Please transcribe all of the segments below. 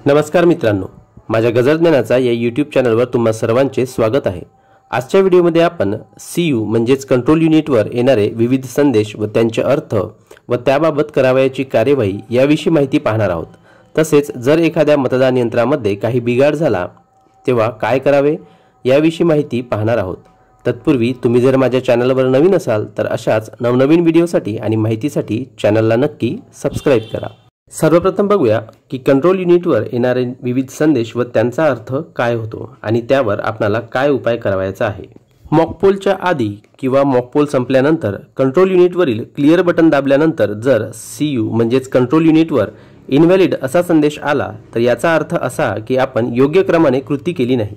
नमस्कार मित्रांनो, माझ्या गजरज्ञानाचा या यूट्यूब चॅनलवर तुम्हा सर्वांचे स्वागत आहे। आजच्या व्हिडिओमध्ये आपण सीयू म्हणजेच कंट्रोल युनिटवर येणारे विविध संदेश व त्यांचे अर्थ व त्याबाबत करावयाची कार्यवाही याविषयी माहिती पाहणार आहोत। तसेच जर एखाद्या मतदान यंत्रामध्ये काही बिघाड झाला तेव्हा काय करावे याविषयी माहिती पाहणार आहोत। तत्पूर्वी तुम्ही जर माझ्या चॅनलवर नवीन असाल तर अशाच नवनवीन व्हिडिओसाठी आणि माहितीसाठी चॅनलला नक्की सबस्क्राइब करा। सर्वप्रथम बघूया की कंट्रोल युनिटवर येणारे विविध संदेश व त्यांचा अर्थ काय होतो आणि त्यावर आपल्याला काय उपाय करायचा आहे। मॉकपोलच्या आधी किंवा मॉकपोल संपल्यानंतर कंट्रोल युनिटवरील क्लिअर बटन दाबल्यानंतर जर सीयू म्हणजेच कंट्रोल युनिटवर इनव्हॅलिड असा संदेश आला तर याचा अर्थ असा की आपण योग्य क्रमाने कृती केली नाही।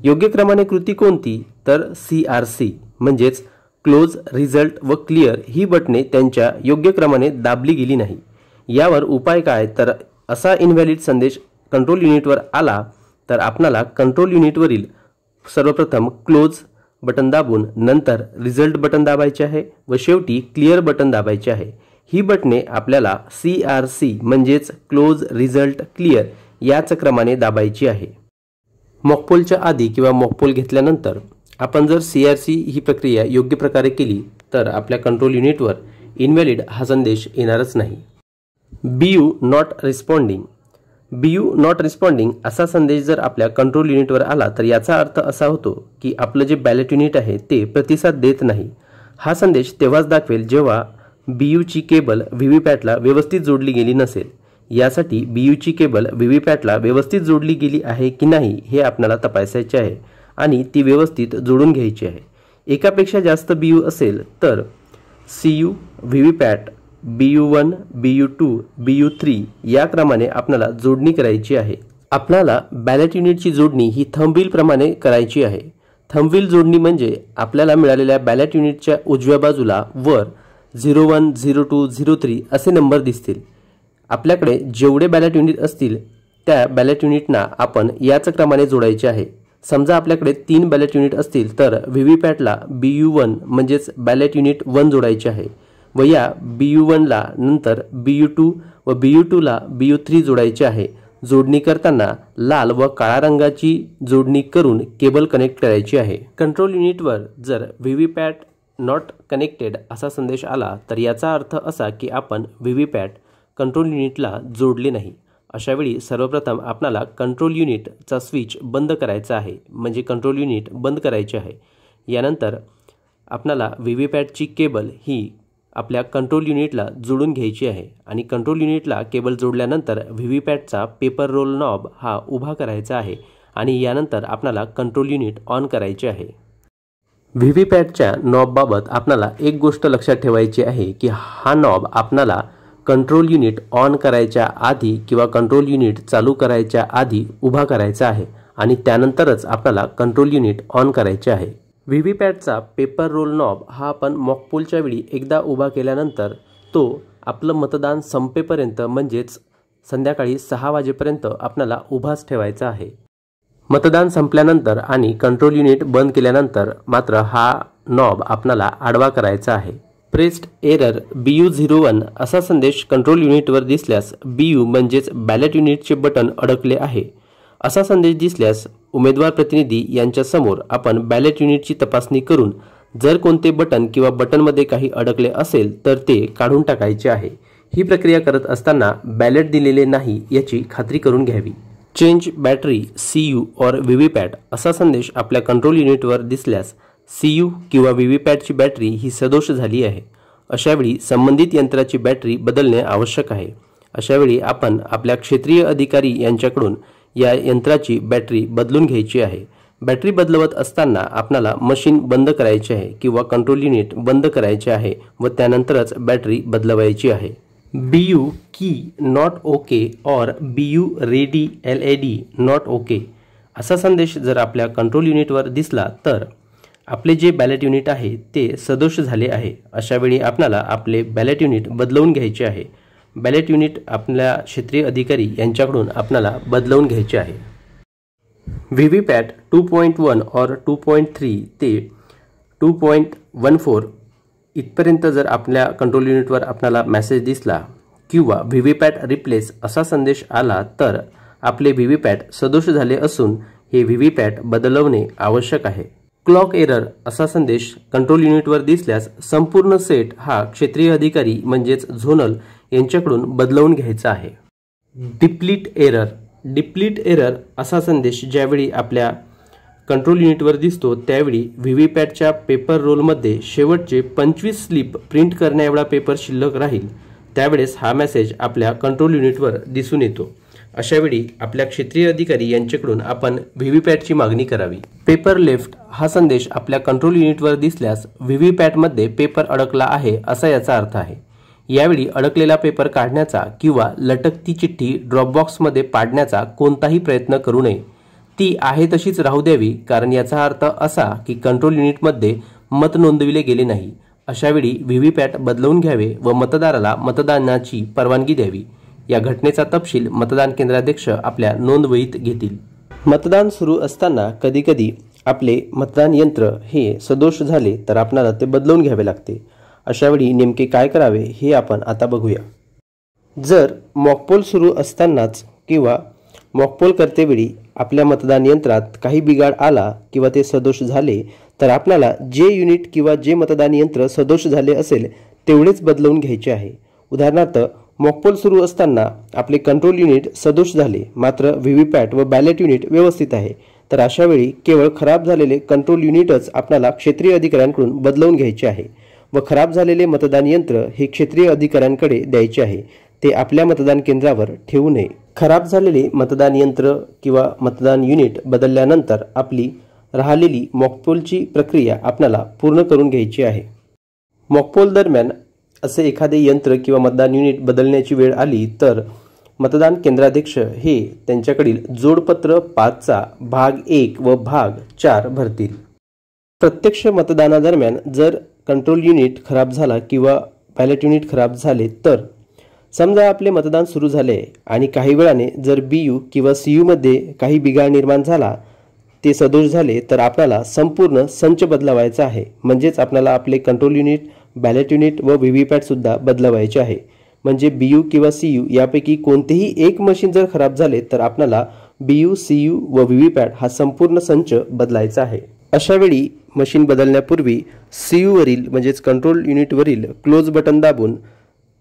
योग्य क्रमाने कृती कोणती तर CRC म्हणजेच क्लोज, रिझल्ट व क्लिअर ही बटणे त्यांच्या योग्य क्रमाने दाबली गेली नाही। यावर उपाय काय तर असा इनव्हॅलिड संदेश कंट्रोल युनिटवर आला तर आपल्याला कंट्रोल युनिटवरील सर्वप्रथम क्लोज बटन दाबून नंतर रिझल्ट बटन दाबायचे आहे व शेवटी क्लिअर बटन दाबायचे आहे। ही बटणे आपल्याला CRC म्हणजेच क्लोज, रिझल्ट, क्लिअर याच क्रमाने दाबायची आहे। मॉकपोलच्या आधी किंवा मॉकपोल घेतल्यानंतर आपण जर CRC ही प्रक्रिया योग्य प्रकारे केली तर आपल्या कंट्रोल युनिटवर इनव्हॅलिड हा संदेश येणारच नाही। BU not responding, BU not responding असा संदेश जर आपल्या कंट्रोल युनिटवर आला तर याचा अर्थ असा होतो की आपलं जे बॅलेट युनिट आहे ते प्रतिसाद देत नाही। हा संदेश तेव्हाच दाखवेल जेव्हा BU ची केबल व्हीव्हीपॅटला व्यवस्थित जोडली गेली नसेल। यासाठी BU ची केबल व्हीव्हीपॅटला व्यवस्थित जोडली गेली आहे की नाही हे आपल्याला तपासायचे आहे आणि ती व्यवस्थित जोडून घ्यायची आहे। एकापेक्षा जास्त BU असेल तर CU, VVPAT, BU1, BU2, BU3 या क्रमाने आपल्याला जोडणी करायची आहे। आपल्याला बॅलेट युनिटची जोडणी ही थंबव्हील प्रमाणे करायची आहे। थंबव्हील जोडणी म्हणजे आपल्याला मिळालेल्या बॅलेट युनिटच्या उजव्या बाजूला वर 01, 02, 03 असे नंबर दिसतील। आपल्याकडे जेवढे बॅलेट युनिट असतील त्या बॅलेट युनिटना आपण याच क्रमाने जोडायचे आहे। समजा आपल्याकडे 3 बॅलेट युनिट असतील तर व्हीव्हीपॅटला BU1 म्हणजेच बॅलेट युनिट 1 जोडायचे आहे व या BU1 ला नंतर BU2 व BU2 ला BU3 जोडायचे आहे। जोडणी करताना लाल व काळा रंगाची जोडणी करून केबल कनेक्ट करायची आहे। कंट्रोल युनिटवर जर व्हीव्हीपॅट नॉट कनेक्टेड असा संदेश आला तर याचा अर्थ असा की आपण व्हीव्हीपॅट कंट्रोल युनिटला जोडले नाही। अशा वेळी सर्वप्रथम आपल्याला कंट्रोल युनिटचा स्विच बंद करायचा आहे म्हणजे कंट्रोल युनिट बंद करायचे आहे। यानंतर आपल्याला व्हीव्हीपॅटची केबल ही आपल्या कंट्रोल युनिटला जोडून घ्यायची आहे आणि कंट्रोल युनिटला केबल जोडल्यानंतर व्हीव्हीपॅटचा पेपर रोल नॉब हा उभा करायचा आहे आणि यानंतर आपल्याला कंट्रोल युनिट ऑन करायचे आहे। व्हीव्हीपॅटच्या नॉबबाबत आपल्याला एक गोष्ट लक्षात ठेवायची आहे की हा नॉब आपल्याला कंट्रोल युनिट ऑन करायच्या आधी किंवा कंट्रोल युनिट चालू करायच्या आधी उभा करायचा आहे आणि त्यानंतरच आपल्याला कंट्रोल युनिट ऑन करायचे आहे। व्हीव्हीपॅटचा पेपर रोल नॉब हा आपण मॉकपोलच्या वेळी एकदा उभा केल्यानंतर तो आपलं मतदान संपेपर्यंत म्हणजेच संध्याकाळी 6 वाजेपर्यंत आपल्याला उभाच ठेवायचा आहे। मतदान संपल्यानंतर आणि कंट्रोल युनिट बंद केल्यानंतर मात्र हा नॉब आपल्याला आडवा करायचा आहे। प्रेस्ड एरर BU01 असा संदेश कंट्रोल युनिटवर दिसल्यास BU म्हणजेच बॅलेट युनिटचे बटन अडकले आहे असा संदेश दिसल्यास उमेदवार प्रतिनिधी यांच्या समोर आपण बॅलेट युनिटची तपासणी करून जर कोणते बटन किंवा बटनमध्ये काही अडकले असेल तर ते काढून टाकायचे आहे। ही प्रक्रिया करत असताना बॅलेट दिलेले नाही याची खात्री करून घ्यावी। चेंज बॅटरी CU और व्हीव्हीपॅट असा संदेश आपल्या कंट्रोल युनिटवर दिसल्यास CU किंवा व्हीव्हीपॅटची बॅटरी ही सदोष झाली आहे। अशावेळी संबंधित यंत्राची बॅटरी बदलणे आवश्यक आहे। अशावेळी आपण आपल्या क्षेत्रीय अधिकारी यांच्याकडून या यंत्राची बॅटरी बदलून घ्यायची आहे। बॅटरी बदलवत असताना आपल्याला मशीन बंद करायचे आहे किंवा कंट्रोल युनिट बंद करायचे आहे व त्यानंतरच बॅटरी बदलवायची आहे। BU की नॉट ओके और BU ready LED not okay असा संदेश जर आपल्या कंट्रोल युनिटवर दिसला तर आपले जे बॅलेट युनिट आहे ते सदोष झाले आहे। अशावेळी आपल्याला आपले बॅलेट युनिट बदलवून घ्यायचे आहे। बॅलेट युनिट आपल्या क्षेत्रीय अधिकारी यांच्याकडून आपल्याला बदलवून घ्यायचे आहे। व्हीव्हीपॅट 2.1 और 2.3 ते 2.14 इथपर्यंत जर आपल्या कंट्रोल युनिटवर आपल्याला मेसेज दिसला किंवा व्हीव्हीपॅट रिप्लेस असा संदेश आला तर आपले व्हीव्हीपॅट सदोष झाले असून हे व्हीव्हीपॅट बदलवणे आवश्यक आहे। क्लॉक एरर असा संदेश कंट्रोल युनिटवर दिसल्यास संपूर्ण सेट हा क्षेत्रीय अधिकारी म्हणजेच झोनल यांच्याकडून बदलवून घ्यायचा आहे। डिप्लीट एरर असा संदेश ज्यावेळी आपल्या कंट्रोल युनिटवर दिसतो त्यावेळी व्हीव्हीपॅटच्या पेपर रोलमध्ये शेवटचे 25 स्लिप प्रिंट करण्याएवढा पेपर शिल्लक राहील त्यावेळेस हा मेसेज आपल्या कंट्रोल युनिटवर दिसून येतो। अशावेळी आपल्या क्षेत्रीय अधिकारी यांच्याकडून आपण व्हीव्हीपॅटची मागणी करावी। पेपर लेफ्ट हा संदेश आपल्या कंट्रोल युनिटवर दिसल्यास व्हीव्हीपॅटमध्ये पेपर अडकला आहे असा याचा अर्थ आहे। यावेळी अडकलेला पेपर काढण्याचा किंवा लटकती चिठ्ठी ड्रॉपबॉक्समध्ये पाडण्याचा कोणताही प्रयत्न करू नये, ती आहे तशीच राहू द्यावी, कारण याचा अर्थ असा की कंट्रोल युनिटमध्ये मत नोंदविले गेले नाही। अशावेळी व्हीव्हीपॅट बदलवून घ्यावे व मतदाराला मतदानाची परवानगी द्यावी। या घटनेचा तपशील मतदान केंद्राध्यक्ष आपल्या नोंदवहीत घेतील। मतदान सुरू असताना कधीकधी आपले मतदान यंत्र हे सदोष झाले तर आपल्याला ते बदलवून घ्यावे लागते। अशावेळी नेमके काय करावे हे आपण आता बघूया। जर मॉकपोल सुरू असतानाच किंवा मॉकपोल करतेवेळी आपल्या मतदान यंत्रात काही बिघाड आला किंवा ते सदोष झाले तर आपल्याला जे युनिट किंवा जे मतदान यंत्र सदोष झाले असेल तेवढेच बदलवून घ्यायचे आहे। उदाहरणार्थ मॉकपोल सुरू असताना आपले कंट्रोल युनिट सदोष झाले मात्र व्हीव्हीपॅट व बॅलेट युनिट व्यवस्थित आहे तर अशावेळी केवळ खराब झालेले कंट्रोल युनिटच आपल्याला क्षेत्रीय अधिकाऱ्यांकडून बदलवून घ्यायचे आहे व खराब झालेले मतदान यंत्र हे क्षेत्रीय अधिकाऱ्यांकडे द्यायचे आहे, ते आपल्या मतदान केंद्रावर ठेवू नये। खराब झालेले मतदान यंत्र किंवा मतदान युनिट बदलल्यानंतर आपली राहिलेली मॉकपोलची प्रक्रिया आपल्याला पूर्ण करून घ्यायची आहे। मॉकपोल दरम्यान असे एखादे यंत्र किंवा मतदान युनिट बदलण्याची वेळ आली तर मतदान केंद्राध्यक्ष हे त्यांच्याकडील जोडपत्र 5चा भाग 1 व भाग 4 भरतील। प्रत्यक्ष मतदानादरम्यान जर कंट्रोल युनिट खराब झाला किंवा बॅलेट युनिट खराब झाले तर समजा आपले मतदान सुरू झाले आणि काही वेळाने जर BU किंवा CU मध्ये काही बिघाड निर्माण झाला, ते सदोष झाले तर आपल्याला संपूर्ण संच बदलवायचा आहे। म्हणजेच आपल्याला आपले कंट्रोल युनिट, बॅलेट युनिट व व्हीव्हीपॅट सुद्धा बदलवायचे आहे। म्हणजे BU किंवा CU यापैकी कोणतेही एक मशीन जर खराब झाले तर आपल्याला BU, CU व व्हीव्हीपॅट हा संपूर्ण संच बदलायचा आहे। अशावेळी मशीन बदलण्यापूर्वी CU वरील म्हणजेच कंट्रोल युनिटवरील क्लोज बटन दाबून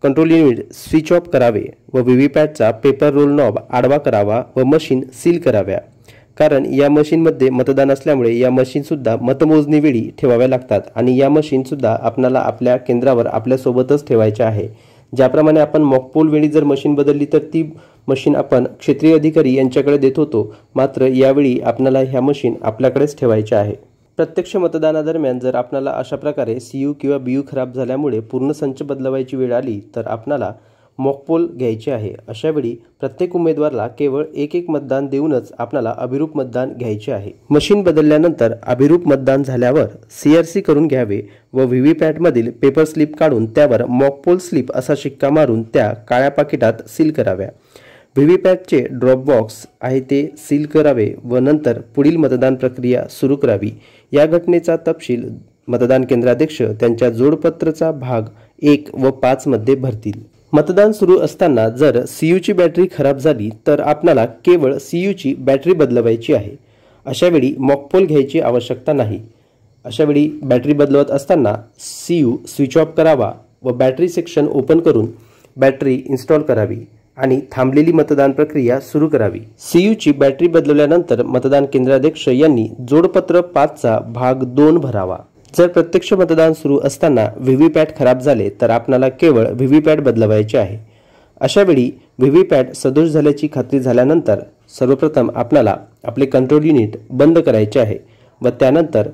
कंट्रोल युनिट स्विच ऑफ करावे व व्हीव्हीपॅटचा पेपर रोल नॉब आडवा करावा व मशीन सील कराव्या, कारण या मशीनमध्ये मतदान असल्यामुळे या मशीनसुद्धा मतमोजणी वेळी ठेवाव्या लागतात आणि या मशीनसुद्धा आपल्याला आपल्या केंद्रावर आपल्यासोबतच ठेवायच्या आहे। ज्याप्रमाणे आपण मॉकपोल वेळी जर मशीन बदलली तर ती मशीन आपण क्षेत्रीय अधिकारी यांच्याकडे देत होतो, मात्र यावेळी आपल्याला ह्या मशीन आपल्याकडेच ठेवायच्या आहे। प्रत्यक्ष मतदानादरम्यान जर आपल्याला अशा प्रकारे CU किंवा BU खराब झाल्यामुळे पूर्ण संच बदलवायची वेळ आली तर आपल्याला मॉकपोल घ्यायचे आहे। अशावेळी प्रत्येक उमेदवाराला केवळ एक मतदान देऊनच आपल्याला अभिरूप मतदान घ्यायचे आहे। मशीन बदलल्यानंतर अभिरूप मतदान झाल्यावर CRC करून घ्यावे व व्हीव्हीपॅटमधील पेपर स्लिप काढून त्यावर मॉकपोल स्लिप असा शिक्का मारून त्या काळ्या पाकिटात सील कराव्या। व्हीव्हीपॅटचे ड्रॉपबॉक्स आहे ते सील करावे व नंतर पुढील मतदान प्रक्रिया सुरू करावी। या घटनेचा तपशील मतदान केंद्राध्यक्ष त्यांच्या जोडपत्रचा भाग 1 व 5 मध्ये भरतील। मतदान सुरू असताना जर CU ची बॅटरी खराब झाली तर आपल्याला केवळ CU ची बॅटरी बदलवायची आहे। अशावेळी मॉकपोल घ्यायची आवश्यकता नाही। अशावेळी बॅटरी बदलवत असताना CU स्विच ऑफ करावा व बॅटरी सेक्शन ओपन करून बॅटरी इन्स्टॉल करावी आणि थांबलेली मतदान प्रक्रिया सुरू करावी। CU ची बॅटरी बदलल्यानंतर मतदान केंद्राध्यक्ष यांनी जोडपत्र 5चा भाग 2 भरावा। जर प्रत्यक्ष मतदान सुरू असताना व्हीव्हीपॅट खराब झाले तर आपल्याला केवळ व्हीव्हीपॅट बदलवायचे आहे। अशावेळी व्हीव्हीपॅट सदोष झाल्याची खात्री झाल्यानंतर सर्वप्रथम आपल्याला आपले कंट्रोल युनिट बंद करायचे आहे व त्यानंतर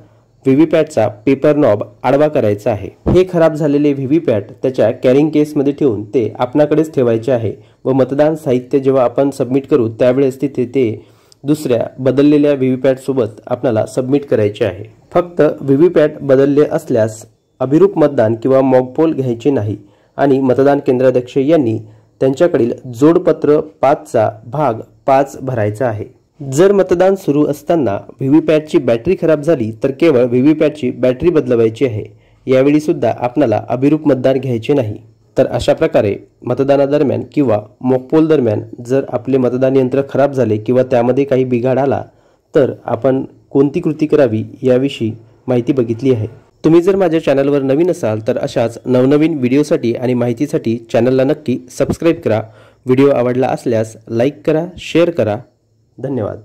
व्हीव्हीपॅटचा पेपर नॉब आडवा करायचा आहे। हे खराब झालेले व्हीव्हीपॅट त्याच्या कॅरिंग केसमध्ये ठेवून ते आपल्याकडेच ठेवायचे आहे व मतदान साहित्य जेव्हा आपण सबमिट करू त्यावेळेस तिथे ते दुसऱ्या बदललेल्या व्हीव्हीपॅट सोबत आपल्याला सबमिट करायचे आहे। फक्त व्हीव्हीपॅट बदलले असल्यास अभिरूप मतदान किंवा मॉकपोल घ्यायचे नाही आणि मतदान केंद्राध्यक्ष यांनी त्यांच्याकडील जोडपत्र 5चा भाग 5 भरायचा आहे। जर मतदान सुरू असताना व्हीव्हीपॅटची बॅटरी खराब झाली तर केवळ व्हीव्हीपॅटची बॅटरी बदलवायची आहे। यावेळी सुद्धा आपल्याला अभिरूप मतदान घ्यायचे नाही। तर अशा प्रकारे मतदानादरम्यान किंवा मॉकपोल दरम्यान जर आपले मतदान यंत्र खराब झाले किंवा त्यामध्ये काही बिघाड आला तर आपण कोणती कृती करावी याविषयी माहिती बघितली आहे। तुम्ही जर माझ्या चॅनलवर नवीन असाल तर अशाच नवनवीन व्हिडिओसाठी आणि माहितीसाठी चॅनलला नक्की सबस्क्राइब करा। व्हिडिओ आवडला असल्यास लाईक करा, शेअर करा। धन्यवाद।